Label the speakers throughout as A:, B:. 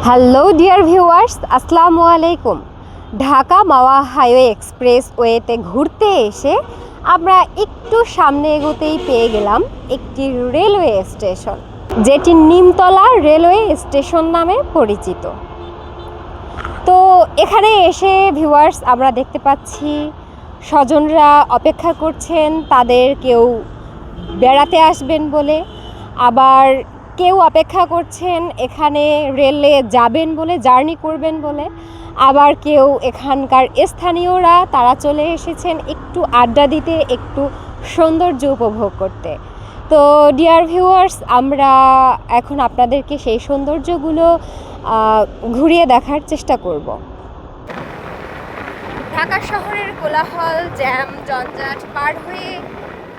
A: Hello dear viewers, আসসালামু আলাইকুম। ঢাকা মাওয়া highway এক্সপ্রেসওয়েতে ঘুরতে এসে আমরা একটু সামনে এগোতেই পেয়ে গেলাম একটি রেলওয়ে স্টেশন, যেটি নিমতলা রেলওয়ে স্টেশন নামে পরিচিত। তো এখানে এসে ভিউয়ার্স আমরা দেখতে পাচ্ছি স্বজনরা অপেক্ষা করছেন তাদের কেউ বেড়াতে আসবেন বলে, আবার কেউ অপেক্ষা করছেন এখানে রেলে যাবেন বলে, জার্নি করবেন বলে, আবার কেউ এখানকার স্থানীয়রা তারা চলে এসেছেন একটু আড্ডা দিতে, একটু সৌন্দর্য উপভোগ করতে। তো ডিয়ার ভিউয়ার্স, আমরা এখন আপনাদেরকে সেই সৌন্দর্যগুলো ঘুরিয়ে দেখার চেষ্টা করব। ঢাকা শহরের কোলাহল, জ্যাম, জঞ্জাট পার হয়ে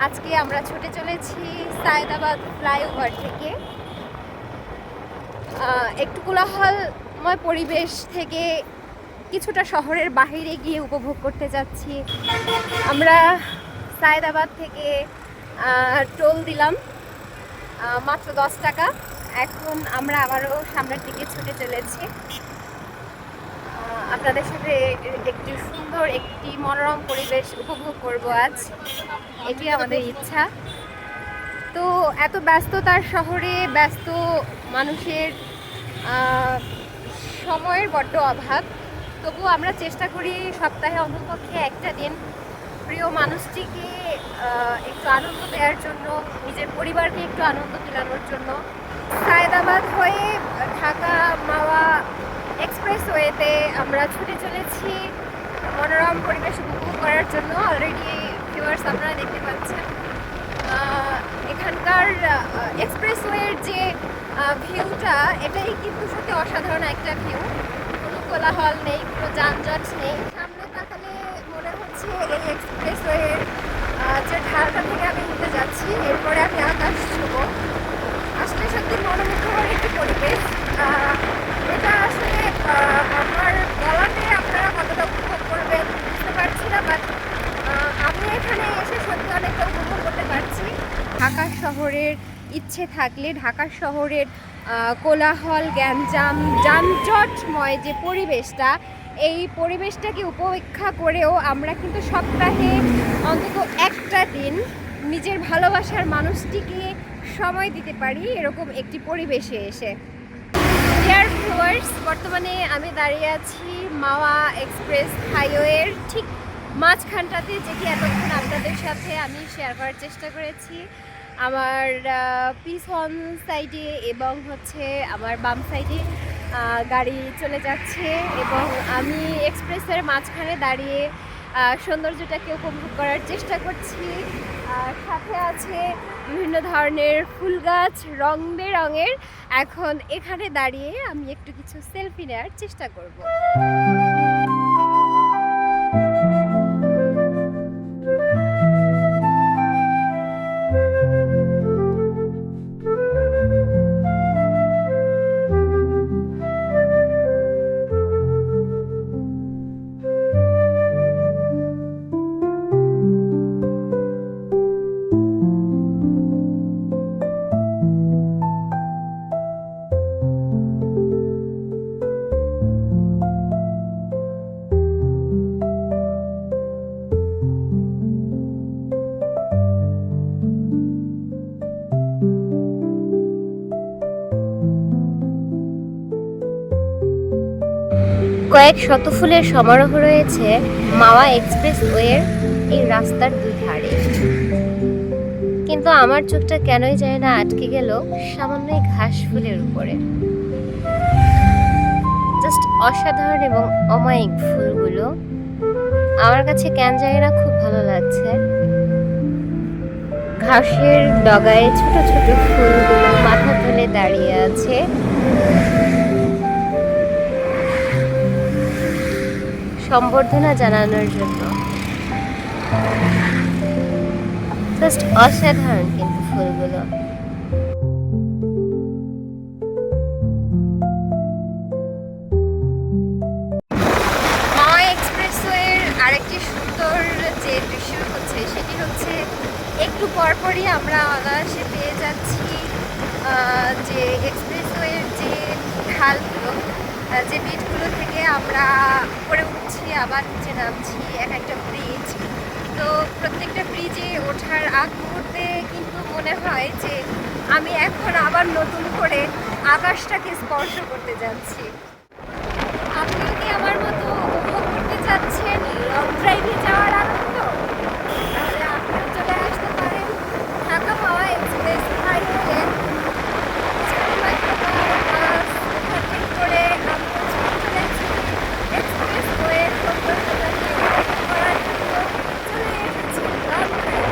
A: আজকে আমরা ছুটে চলেছি সায়েদাবাদ ফ্লাইওভার থেকে। একটু কোলাহলময় পরিবেশ থেকে কিছুটা শহরের বাইরে গিয়ে উপভোগ করতে যাচ্ছি। আমরা সায়েদাবাদ থেকে টোল দিলাম মাত্র 10 টাকা। এখন আমরা আবারও সামনের দিকে ছুটে চলেছি। আপনাদের সাথে একটি সুন্দর একটি মনোরম পরিবেশ উপভোগ করব আজ, এটি আমাদের ইচ্ছা। তো এত ব্যস্ততার শহরে ব্যস্ত মানুষের সময়ের বড্ড অভাব, তবু আমরা চেষ্টা করি সপ্তাহে অন্ততপক্ষে একটা দিন প্রিয় মানুষটিকে একটু আনন্দ দেওয়ার জন্য, নিজের পরিবারকে একটু আনন্দ দিলানোর জন্য। সায়েদাবাদ হয়ে ঢাকা মাওয়া এক্সপ্রেসওয়েতে আমরা ছুটে চলেছি মনোরম পরিবেশ উপভোগ করার জন্য। অলরেডি ভিউয়ার্স আপনারা দেখতে পাচ্ছেন এখানকার এক্সপ্রেসওয়ের যে ভিউটা, এটাই কিন্তু সত্যি অসাধারণ একটা ভিউ। কোনো কোলাহল নেই, কোনো যানজট নেই। সামনে তাকালে মনে হচ্ছে এই এক্সপ্রেসওয়ের যে ঢালটা থেকে আমি হেঁটে যাচ্ছি, এরপরে আমি আকাশ ছুব। আসলে সত্যি মনোমুগ্ধকর একটি পরিবেশ। এটা আসলে আমার গলাতে আপনারা কতটা উপভোগ করবেন বুঝতে পারছি না, বাট আমি এখানে এসে সত্যি অনেকটা উপভোগ করতে পারছি। ঢাকা শহরের ইচ্ছে থাকলে ঢাকা শহরের কোলাহল, গ্যাঞ্জাম, যানজটময় যে পরিবেশটা, এই পরিবেশটাকে উপেক্ষা করেও আমরা কিন্তু সপ্তাহে অন্তত একটা দিন নিজের ভালোবাসার মানুষটিকে সময় দিতে পারি এরকম একটি পরিবেশে এসে। ডিয়ার ভিউয়ার্স, বর্তমানে আমি দাঁড়িয়ে আছি মাওয়া এক্সপ্রেস হাইওয়ের ঠিক মাঝখানটাতে, যেটি এতক্ষণ আপনাদের সাথে আমি শেয়ার করার চেষ্টা করেছি। আমার পিছন সাইডে এবং আমার বাম সাইডে গাড়ি চলে যাচ্ছে এবং আমি এক্সপ্রেসের মাঝখানে দাঁড়িয়ে সৌন্দর্যটাকে উপভোগ করার চেষ্টা করছি। সাথে আছে বিভিন্ন ধরনের ফুল গাছ, রং বেরঙের। এখন এখানে দাঁড়িয়ে আমি একটু কিছু সেলফি নেওয়ার চেষ্টা করব। কয়েক শত ফুলের সমারোহ রয়েছে মাওয়া এক্সপ্রেসওয়ের এই রাস্তার দুই ধারে, কিন্তু আমার চোখটা কেনই জানি না আটকে গেল সামান্য ঘাস ফুলের উপরে। জাস্ট অসাধারণ এবং অমায়িক ফুলগুলো আমার কাছে কেন জানি না খুব ভালো লাগছে। ঘাসের ডগায় ছোট ছোট ফুলগুলো মাথা তুলে দাঁড়িয়ে আছে। সম্বর্ধনা জানানোর জন্য জাস্ট অসাধারণ কিন্তু ফুলগুলো। মাওয়া এক্সপ্রেসওয়ের আরেকটি সুন্দর যে দৃশ্য সেটি হচ্ছে একটু পরপরই আমরা অনায়াসে পেয়ে যাচ্ছি যে এক্সপ্রেসওয়ের যে ঢালগুলো, যে বিটগুলো থেকে আমরা উপরে উঠছি আবার নিচে নামছি, এক একটা ব্রিজ। তো প্রত্যেকটা ব্রিজে ওঠার আগ মুহূর্তে কিন্তু মনে হয় যে আমি এখন আবার নতুন করে আকাশটাকে স্পর্শ করতে যাচ্ছি। আপনিও কি আমার মতো উপভোগ করতে চাচ্ছেন লং ড্রাইভে যাওয়ার আনন্দ? তাহলে আপনিও চলে আসতে পারেন ঢাকা মাওয়া এক্সপ্রেস হাইওয়ে করে আমরা চলেছি এক্সপ্রেস ওয়ে সৌন্দর্যটাকে করার জন্য চলে এসেছি লং ড্রাইভ।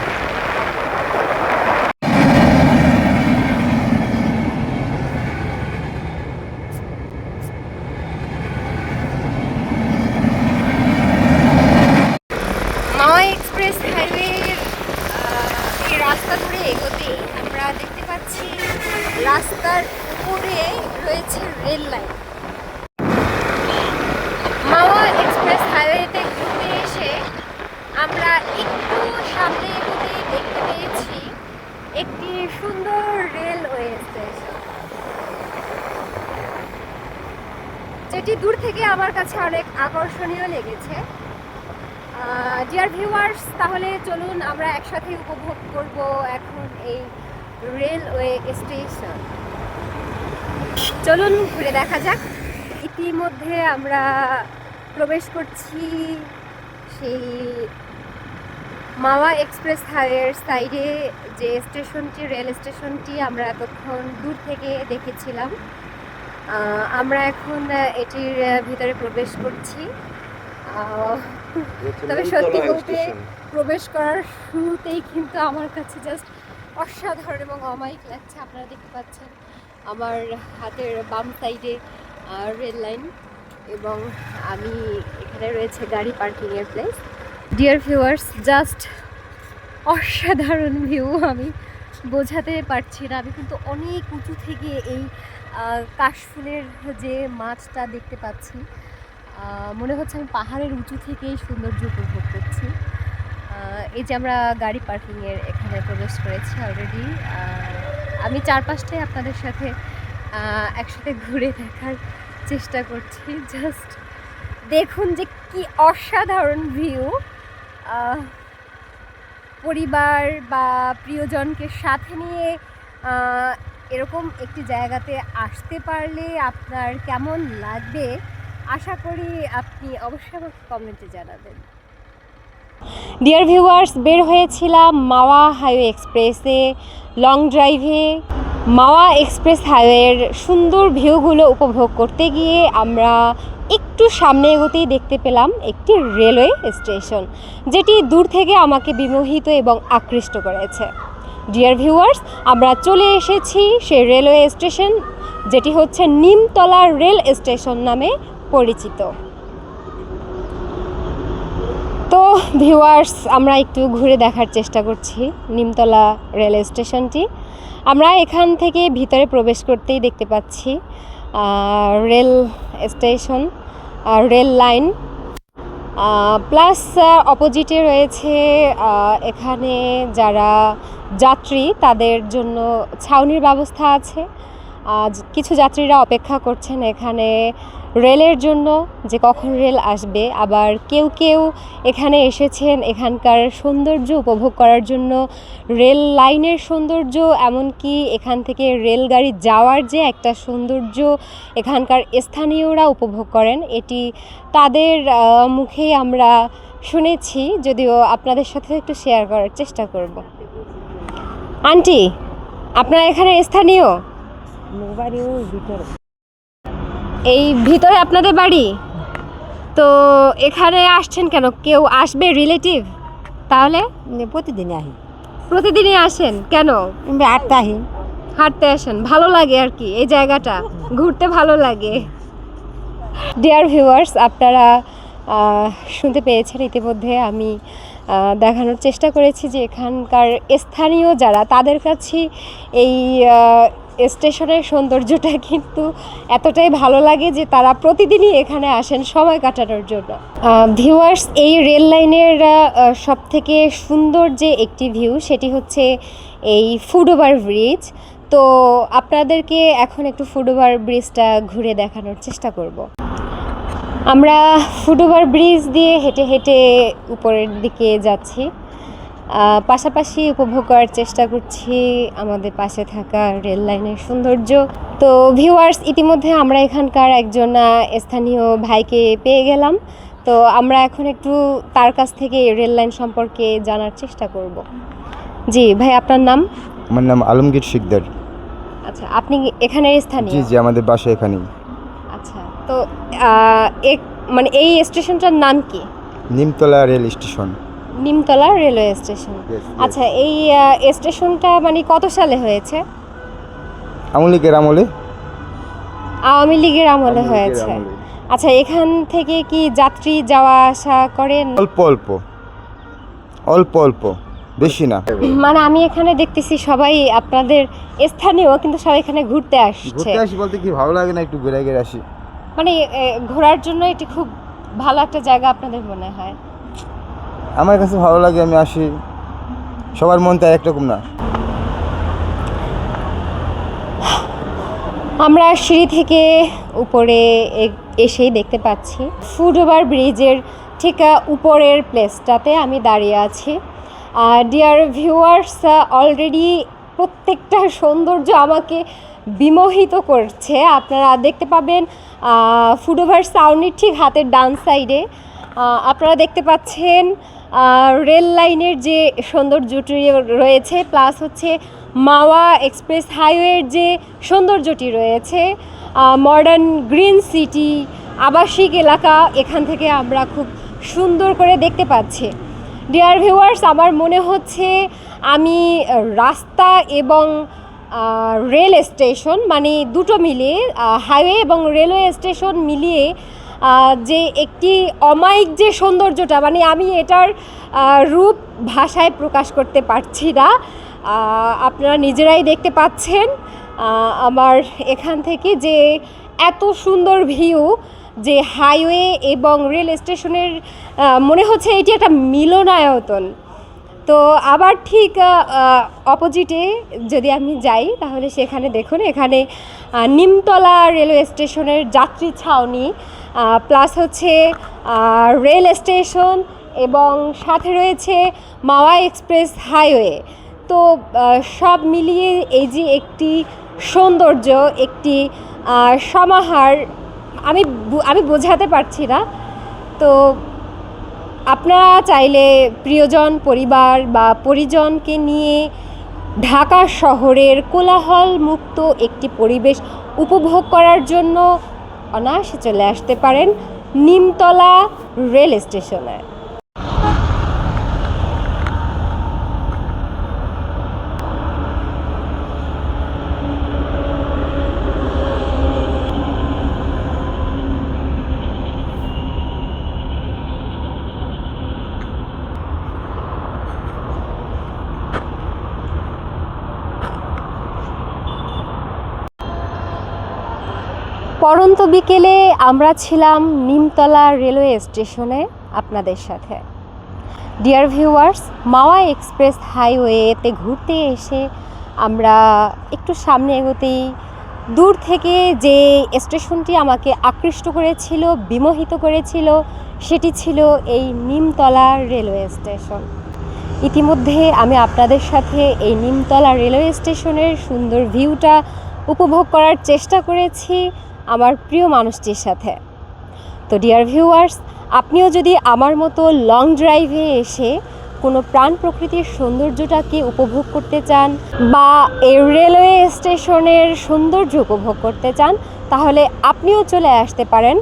A: মাওয়া এক্সপ্রেস হাইওয়ের এই রাস্তা ধরে এগোতেই আমরা দেখতে পাচ্ছি রাস্তার উপরে রয়েছে রেল লাইন। মাওয়া এক্সপ্রেস হাইওয়েতে ঘুরতে এসে আমরা একটু সামনে এগোতেই দেখতে পেয়েছি একটি সুন্দর রেলওয়ে স্টেশন, যেটি দূর থেকে আমার কাছে অনেক আকর্ষণীয় লেগেছে। ডিয়ার ভিউয়ার্স, তাহলে চলুন আমরা একসাথে উপভোগ করব এখন এই রেলওয়ে স্টেশন। চলুন ঘুরে দেখা যাক। ইতিমধ্যে আমরা প্রবেশ করছি সেই মাওয়া এক্সপ্রেস হাইওয়ের সাইডে যে স্টেশনটি, রেল স্টেশনটি আমরা এতক্ষণ দূর থেকে দেখেছিলাম। আমরা এখন এটির ভিতরে প্রবেশ করছি। তবে সত্যি বলতে প্রবেশ করার শুরুতেই কিন্তু আমার কাছে জাস্ট অসাধারণ এবং অমায়িক লাগছে। আপনারা দেখতে পাচ্ছেন আমার হাতের বাম সাইডে রেল লাইন এবং আমি এখানে রয়েছে গাড়ি পার্কিংয়ের প্লেস। ডিয়ার ভিউয়ার্স, জাস্ট অসাধারণ ভিউ, আমি বোঝাতে পারছি না। আমি কিন্তু অনেক উঁচু থেকে এই কাশফুলের যে মাছটা দেখতে পাচ্ছি, মনে হচ্ছে আমি পাহাড়ের উঁচু থেকেই সৌন্দর্য উপভোগ করছি। এই যে আমরা গাড়ি পার্কিংয়ের এখানে প্রবেশ করেছি অলরেডি। আমি চারপাশটাই আপনাদের সাথে একসাথে ঘুরে দেখার চেষ্টা করছি। জাস্ট দেখুন যে কি অসাধারণ ভিউ। পরিবার বা প্রিয়জনকে সাথে নিয়ে এরকম একটি জায়গাতে আসতে পারলে আপনার কেমন লাগবে আশা করি আপনি অবশ্যই আমাকে কমেন্টে জানাবেন। ডিয়ার ভিউয়ার্স, বের হয়েছিলাম মাওয়া হাইওয়ে এক্সপ্রেসে লং ড্রাইভে। মাওয়া এক্সপ্রেস হাইওয়ের সুন্দর ভিউগুলো উপভোগ করতে গিয়ে আমরা একটু সামনে এগোতেই দেখতে পেলাম একটি রেলওয়ে স্টেশন, যেটি দূর থেকে আমাকে বিমোহিত এবং আকৃষ্ট করেছে। ডিয়ার ভিউয়ার্স, আমরা চলে এসেছি সেই রেলওয়ে স্টেশন, যেটি হচ্ছে নিমতলা রেল স্টেশন নামে পরিচিত। তো ভিউয়ার্স, আমরা একটু ঘুরে দেখার চেষ্টা করছি নিমতলা রেল স্টেশনটি। আমরা এখান থেকে ভিতরে প্রবেশ করতেই দেখতে পাচ্ছি rail station, rail line, plus অপোজিটে রয়েছে এখানে যারা যাত্রী তাদের জন্য ছাউনির ব্যবস্থা আছে। কিছু যাত্রীরা অপেক্ষা করছেন এখানে রেলের জন্য, যে কখন রেল আসবে। আবার কেউ কেউ এখানে এসেছেন এখানকার সৌন্দর্য উপভোগ করার জন্য, রেল লাইনের সৌন্দর্য, এমনকি এখান থেকে রেলগাড়ি যাওয়ার যে একটা সৌন্দর্য এখানকার স্থানীয়রা উপভোগ করেন, এটি তাদের মুখেই আমরা শুনেছি। যদিও আপনাদের সাথে একটু শেয়ার করার চেষ্টা করব। আন্টি, আপনারা এখানে স্থানীয়? এই ভিতরে আপনাদের বাড়ি? তো এখানে আসছেন কেন? কেউ আসবে রিলেটিভ? তাহলে
B: প্রতিদিন আহি,
A: প্রতিদিনই আসেন কেন?
B: হাঁটতে আহি,
A: হাঁটতে আসেন, ভালো লাগে আর কি, এই জায়গাটা ঘুরতে ভালো লাগে। ডিয়ার ভিউয়ার্স, আপনারা শুনতে পেয়েছেন ইতিমধ্যে আমি দেখানোর চেষ্টা করেছি যে এখানকার স্থানীয় যারা, তাদের কাছে এই স্টেশনের সৌন্দর্যটা কিন্তু এতটাই ভালো লাগে যে তারা প্রতিদিনই এখানে আসেন সময় কাটানোর জন্য। ভিউয়ার্স, এই রেল লাইনের সবথেকে সুন্দর যে একটি ভিউ সেটি হচ্ছে এই ফুটওভার ব্রিজ। তো আপনাদেরকে এখন একটু ফুটওভার ব্রিজটা ঘুরে দেখানোর চেষ্টা করব। আমরা ফুটওভার ব্রিজ দিয়ে হেঁটে হেঁটে উপরের দিকে যাচ্ছি, পাশাপাশি উপভোগ করার চেষ্টা করছি আমাদের পাশে থাকা রেল লাইনের সৌন্দর্য। তো ভিউয়ার্স, ইতিমধ্যে আমরা এখানকার একজন স্থানীয় ভাইকে পেয়ে গেলাম। তো আমরা এখন একটু তার কাছ থেকে রেল লাইন সম্পর্কে জানার চেষ্টা করব। জি ভাই, আপনার নাম?
C: আমার নাম আলমগীর শিকদার।
A: আচ্ছা, আপনি এখানের স্থানীয়?
C: জি জি, আমাদের বাসা এখানেই।
A: আচ্ছা, তো মানে এই স্টেশনটার নাম কি?
C: Nimtala rail station.
A: Nimtala railway station.
C: Yes.
A: আচ্ছা, এই স্টেশনটা মানে কত সালে হয়েছে?
C: আওয়ামী লীগের আমলে।
A: আওয়ামী লীগের আমলে হয়েছে। আচ্ছা, এখান থেকে কি যাত্রী যাওয়া আসা করেন?
C: অল্প অল্প অল্প অল্প, বেশি না।
A: মানে আমি এখানে দেখতেছি সবাই আপনাদের স্থানীয়, কিন্তু সবাই এখানে ঘুরতে আসছে।
C: ঘুরতে আসি বলতে কি, ভালো লাগে না একটু ঘুরে ঘুরে আসি?
A: মানে ঘোরার জন্য এটি খুব ভালো একটা জায়গা আপনাদের মনে হয়?
C: আমার কাছে ভালো লাগে, আমি আসি। সবার মন তো একরকম না।
A: আমরা সিঁড়ি থেকে উপরে এসেই দেখতে পাচ্ছি ফুটওভার ব্রিজের ঠিক উপরের প্লেসটাতে আমি দাঁড়িয়ে আছি। ডিয়ার ভিউয়ার্স, অলরেডি প্রত্যেকটা সৌন্দর্য আমাকে বিমোহিত করছে। আপনারা দেখতে পাবেন ফুটওভার সাউন্ডের ঠিক হাতের ডান সাইডে আপনারা দেখতে পাচ্ছেন রেল লাইনের যে সৌন্দর্যটি রয়েছে, প্লাস হচ্ছে মাওয়া এক্সপ্রেস হাইওয়ের যে সৌন্দর্যটি রয়েছে, মডার্ন গ্রিন সিটি, আবাসিক এলাকা, এখান থেকে আমরা খুব সুন্দর করে দেখতে পাচ্ছি। ডিয়ার ভিউয়ার্স, আমার মনে হচ্ছে আমি রাস্তা এবং রেল স্টেশন মানে দুটো মিলিয়ে, হাইওয়ে এবং রেলওয়ে স্টেশন মিলিয়ে যে একটি অমায়িক যে সৌন্দর্যটা, মানে আমি এটার রূপ ভাষায় প্রকাশ করতে পারছি না। আপনারা নিজেরাই দেখতে পাচ্ছেন আমার এখান থেকে যে এত সুন্দর ভিউ, যে হাইওয়ে এবং রেল স্টেশনের মনে হচ্ছে এটি একটা মিলনায়তন। তো আবার ঠিক অপোজিটে যদি আমি যাই, তাহলে সেখানে দেখুন, এখানে নিমতলা রেলওয়ে স্টেশনের যাত্রী ছাউনি, প্লাস হচ্ছে রেল স্টেশন এবং সাথে রয়েছে মাওয়া এক্সপ্রেস হাইওয়ে। তো সব মিলিয়ে এই যে একটি সৌন্দর্য, একটি সমাহার, আমি বোঝাতে পারছি না। তো আপনারা চাইলে প্রিয়জন, পরিবার বা পরিজনকে নিয়ে ঢাকা শহরের কোলাহল মুক্ত একটি পরিবেশ উপভোগ করার জন্য অনায়াসে চলে আসতে পারেন নিমতলা রেল স্টেশনে। পড়ন্ত বিকেলে আমরা ছিলাম নিমতলা রেলওয়ে স্টেশনে আপনাদের সাথে। ডিয়ার ভিউয়ার্স, মাওয়া এক্সপ্রেস হাইওয়েতে ঘুরতে এসে আমরা একটু সামনে এগোতেই দূর থেকে যে স্টেশনটি আমাকে আকৃষ্ট করেছিল, বিমোহিত করেছিল, সেটি ছিল এই নিমতলা রেলওয়ে স্টেশন। ইতিমধ্যে আমি আপনাদের সাথে এই নিমতলা রেলওয়ে স্টেশনের সুন্দর ভিউটা উপভোগ করার চেষ্টা করেছি আমার প্রিয় মানুষটির সাথে। তো ডিয়ার ভিউয়ার্স, আপনিও যদি আমার মতো লং ড্রাইভে এসে কোনো প্রাণ প্রকৃতির সৌন্দর্যটাকে উপভোগ করতে চান বা এই রেলওয়ে স্টেশনের সৌন্দর্য উপভোগ করতে চান, তাহলে আপনিও চলে আসতে পারেন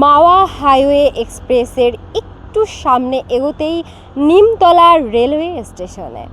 A: মাওয়া হাইওয়ে এক্সপ্রেসের একটু সামনে এগোতেই নিমতলা রেলওয়ে স্টেশনে।